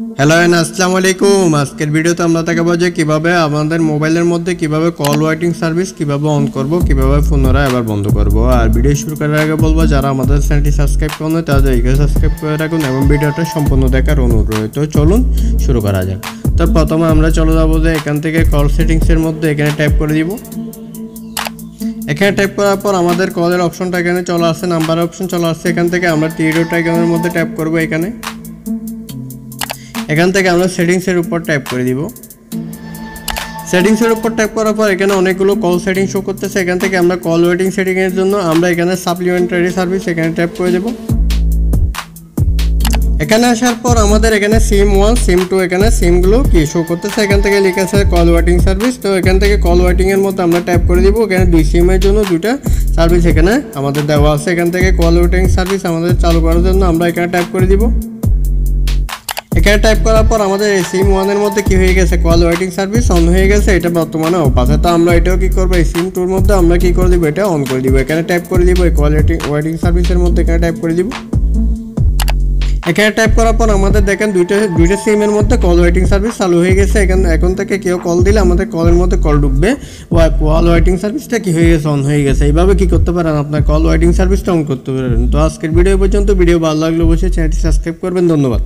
Hello and আসসালামু আলাইকুম। আজকের ভিডিওতে আমরা দেখাবো যে কিভাবে আমাদের মোবাইলের মধ্যে কিভাবে কল ওয়েটিং সার্ভিস কিভাবে অন করব, কিভাবে পুনরায় আবার বন্ধ করব। আর ভিডিও শুরু করার আগে বলবো, যারা আমাদের চ্যানেলটি সাবস্ক্রাইব করেন তারা এখানে সাবস্ক্রাইব করে রাখুন এবং ভিডিওটা সম্পূর্ণ দেখার অনুরোধ রইল। তো চলুন শুরু করা যাক। তো প্রথমে আমরা চলে যাবো যে এখান থেকে কল সেটিংসের মধ্যে এখানে টাইপ করে দিব। এখানে টাইপ করার পর আমাদের কলের অপশনটা এখানে চলে আসছে, নাম্বারের অপশন চলে আসছে। এখান থেকে আমরা থ্রি ডট আইকনের মধ্যে টাইপ করব। এখান থেকে আমরা সেটিংসের উপর টাইপ করে দিব। সেটিংসের উপর টাইপ করার পর এখানে অনেকগুলো কল সেটিং শো করতেছে। এখান থেকে আমরা কল ওয়েটিং সেটিংয়ের জন্য আমরা এখানে সাপ্লিমেন্টারি সার্ভিস এখানে টাইপ করে দেব। এখানে আসার পর আমাদের এখানে সিম 1 সিম 2 এখানে সিমগুলো কি শো করতেছে। এখান থেকে লেখা আছে কল ওয়েটিং সার্ভিস। তো এখান থেকে কল ওয়েটিংয়ের মধ্যে আমরা টাইপ করে দিব। এখানে দুই সিমের জন্য দুইটা সার্ভিস এখানে আমাদের দেওয়া আছে। এখান থেকে কল ওয়েটিং সার্ভিস আমাদের চালু করার জন্য আমরা এখানে টাইপ করে দিব। এখানে টাইপ করার পর আমাদের এই সিম 1 এর মধ্যে কি হয়ে গেছে, কল ওয়েটিং সার্ভিস অন হয়ে গেছে। এটা বর্তমানে অফ আছে। তো আমরা এটাও কি করব, এই সিম 2 এর মধ্যে আমরা কি করে দিব, এটা অন করে দিব। এখানে টাইপ করে দিব এই কল ওয়েটিং সার্ভিসের মধ্যে এখানে টাইপ করে দিব। এখানে টাইপ করার পর আমাদের দেখেন দুইটা সিমের মধ্যে কল ওয়েটিং সার্ভিস চালু হয়ে গেছে। এখন থেকে কেউ কল দিলে আমাদের কলের মধ্যে কল ঢুকবে। কল ওয়েটিং সার্ভিসটা কি হয়ে গেছে, অন হয়ে গেছে। এইভাবে কি করতে পারেন, আপনার কল ওয়েটিং সার্ভিসটা অন করতে পারেন। তো আজকের ভিডিও পর্যন্ত। ভিডিও ভালো লাগলে অবশ্যই চ্যানেলটি সাবস্ক্রাইব করবেন। ধন্যবাদ।